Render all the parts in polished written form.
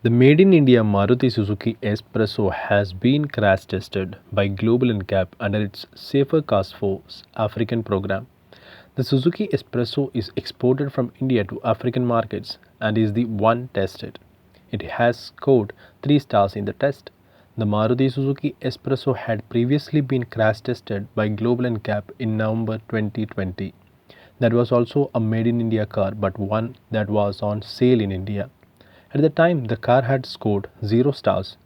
The Made in India Maruti Suzuki Presso has been crash tested by Global NCAP under its Safer Cars for African program. The Suzuki Espresso is exported from India to African markets and is the one tested. It has scored 3 stars in the test. The Maruti Suzuki Espresso had previously been crash tested by Global NCAP in November 2020. That was also a made in India car, but one that was on sale in India. At the time, the car had scored 0 stars.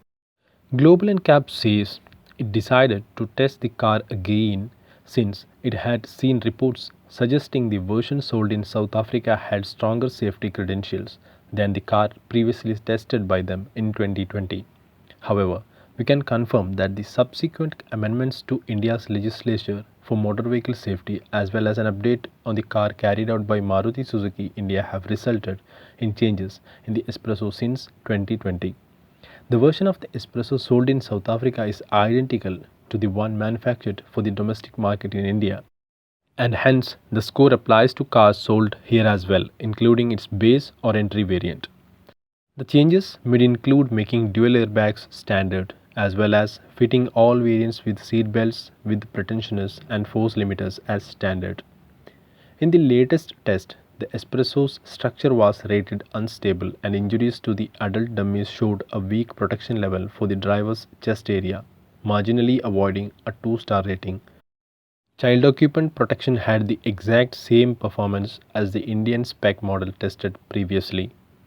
Global NCAP says it decided to test the car again since it had seen reports suggesting the version sold in South Africa had stronger safety credentials than the car previously tested by them in 2020. However, we can confirm that the subsequent amendments to India's legislature for motor vehicle safety as well as an update on the car carried out by Maruti Suzuki India have resulted in changes in the Espresso since 2020. The version of the espresso sold in South Africa is identical to the one manufactured for the domestic market in India, and hence the score applies to cars sold here as well, including its base or entry variant. The changes may include making dual airbags standard as well as fitting all variants with seat belts with pretensioners and force limiters as standard. In the latest test, the espresso's structure was rated unstable and injuries to the adult dummies showed a weak protection level for the driver's chest area, marginally avoiding a 2-star rating. Child occupant protection had the exact same performance as the Indian spec model tested previously.